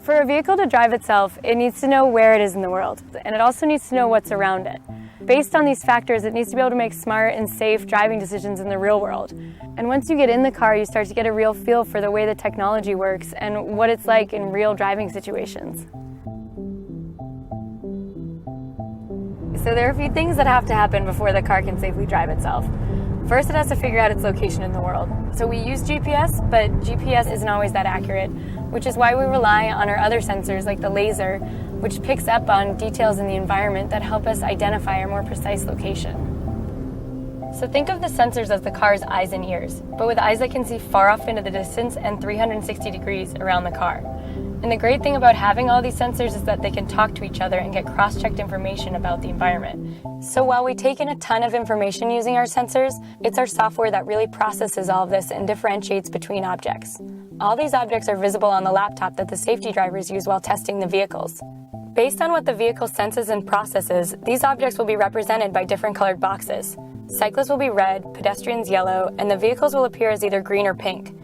For a vehicle to drive itself, it needs to know where it is in the world, and it also needs to know what's around it. Based on these factors, it needs to be able to make smart and safe driving decisions in the real world. And once you get in the car, you start to get a real feel for the way the technology works and what it's like in real driving situations. So there are a few things that have to happen before the car can safely drive itself. First, it has to figure out its location in the world. So we use GPS, but GPS isn't always that accurate, which is why we rely on our other sensors like the laser, which picks up on details in the environment that help us identify our more precise location. So think of the sensors as the car's eyes and ears, but with eyes that can see far off into the distance and 360 degrees around the car. And the great thing about having all these sensors is that they can talk to each other and get cross-checked information about the environment. So while we take in a ton of information using our sensors, it's our software that really processes all of this and differentiates between objects. All these objects are visible on the laptop that the safety drivers use while testing the vehicles. Based on what the vehicle senses and processes, these objects will be represented by different colored boxes. Cyclists will be red, pedestrians yellow, and the vehicles will appear as either green or pink.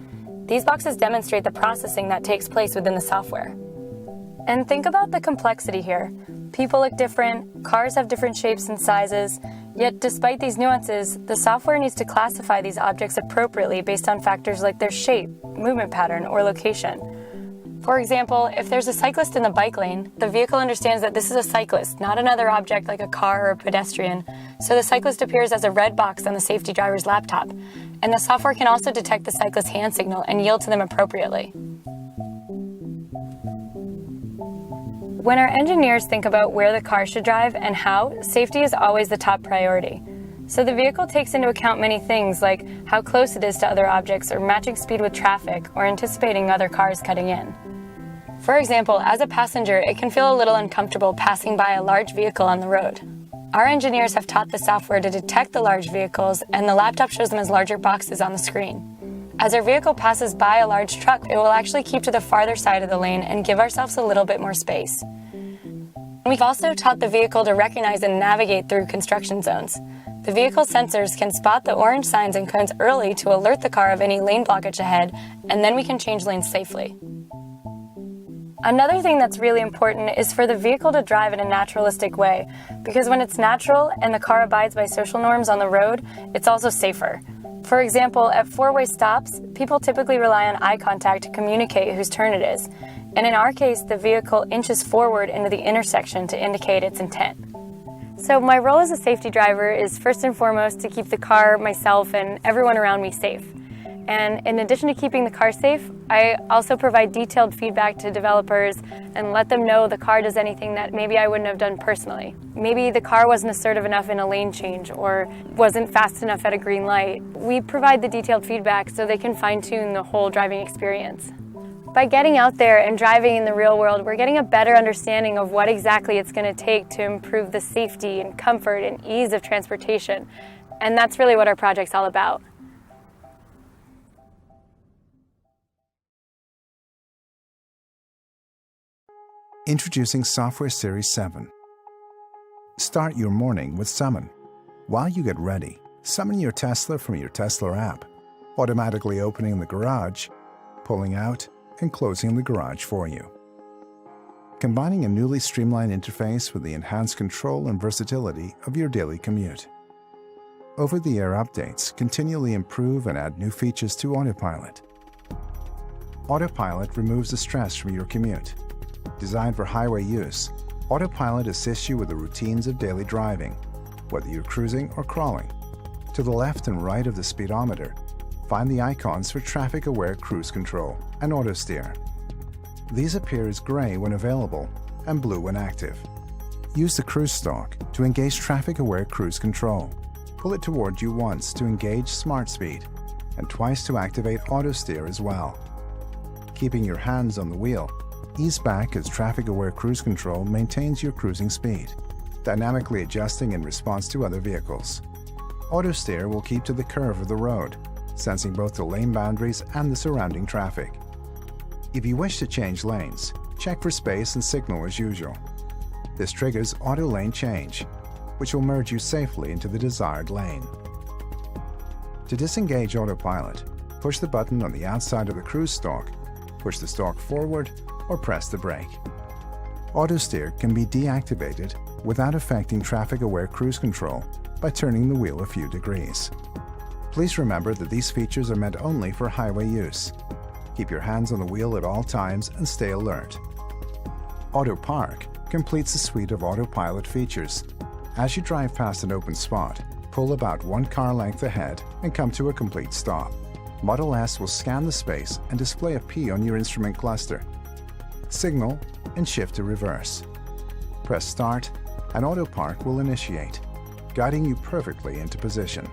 These boxes demonstrate the processing that takes place within the software. And think about the complexity here. People look different, cars have different shapes and sizes, yet despite these nuances, the software needs to classify these objects appropriately based on factors like their shape, movement pattern, or location. For example, if there's a cyclist in the bike lane, the vehicle understands that this is a cyclist, not another object like a car or a pedestrian, so the cyclist appears as a red box on the safety driver's laptop. And the software can also detect the cyclist's hand signal and yield to them appropriately. When our engineers think about where the car should drive and how, safety is always the top priority. So the vehicle takes into account many things like how close it is to other objects or matching speed with traffic or anticipating other cars cutting in. For example, as a passenger, it can feel a little uncomfortable passing by a large vehicle on the road. Our engineers have taught the software to detect the large vehicles, and the laptop shows them as larger boxes on the screen. As our vehicle passes by a large truck, it will actually keep to the farther side of the lane and give ourselves a little bit more space. We've also taught the vehicle to recognize and navigate through construction zones. The vehicle sensors can spot the orange signs and cones early to alert the car of any lane blockage ahead, and then we can change lanes safely. Another thing that's really important is for the vehicle to drive in a naturalistic way, because when it's natural and the car abides by social norms on the road, it's also safer. For example, at four-way stops, people typically rely on eye contact to communicate whose turn it is. And in our case, the vehicle inches forward into the intersection to indicate its intent. So my role as a safety driver is first and foremost to keep the car, myself, and everyone around me safe. And in addition to keeping the car safe, I also provide detailed feedback to developers and let them know the car does anything that maybe I wouldn't have done personally. Maybe the car wasn't assertive enough in a lane change or wasn't fast enough at a green light. We provide the detailed feedback so they can fine-tune the whole driving experience. By getting out there and driving in the real world, we're getting a better understanding of what exactly it's going to take to improve the safety and comfort and ease of transportation. And that's really what our project's all about. Introducing Software Series 7. Start your morning with Summon. While you get ready, summon your Tesla from your Tesla app, automatically opening the garage, pulling out, and closing the garage for you. Combining a newly streamlined interface with the enhanced control and versatility of your daily commute. Over-the-air updates continually improve and add new features to Autopilot. Autopilot removes the stress from your commute. Designed for highway use, Autopilot assists you with the routines of daily driving, whether you're cruising or crawling. To the left and right of the speedometer, find the icons for traffic-aware cruise control and auto steer. These appear as gray when available and blue when active. Use the cruise stalk to engage traffic-aware cruise control. Pull it toward you once to engage smart speed and twice to activate auto steer as well. Keeping your hands on the wheel, ease back as traffic-aware cruise control maintains your cruising speed, dynamically adjusting in response to other vehicles. Auto steer will keep to the curve of the road, sensing both the lane boundaries and the surrounding traffic. If you wish to change lanes, check for space and signal as usual. This triggers auto lane change, which will merge you safely into the desired lane. To disengage Autopilot, push the button on the outside of the cruise stalk, push the stalk forward, or press the brake. Auto steer can be deactivated without affecting traffic-aware cruise control by turning the wheel a few degrees. Please remember that these features are meant only for highway use. Keep your hands on the wheel at all times and stay alert. Auto Park completes a suite of autopilot features. As you drive past an open spot, pull about one car length ahead and come to a complete stop. Model S will scan the space and display a P on your instrument cluster. Signal and shift to reverse. Press Start and Auto Park will initiate, guiding you perfectly into position.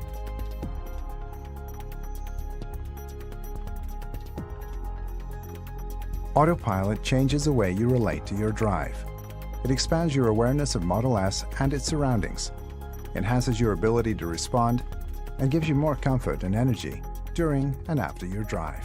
Autopilot changes the way you relate to your drive. It expands your awareness of Model S and its surroundings, enhances your ability to respond, and gives you more comfort and energy during and after your drive.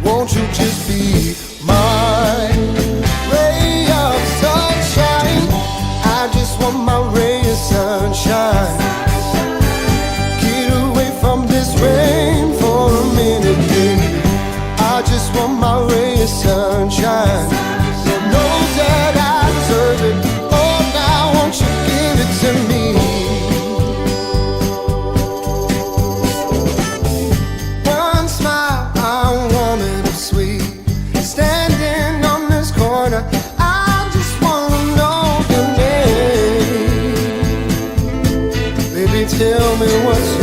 Won't you just be my ray of sunshine? I just want my ray of sunshine. Get away from this rain for a minute, baby. I just want my ray of sunshine. You know that I deserve it. Oh, now won't you give it to me? One smile, I want it sweet. Standing on this corner, I just wanna know your name. Baby, tell me what's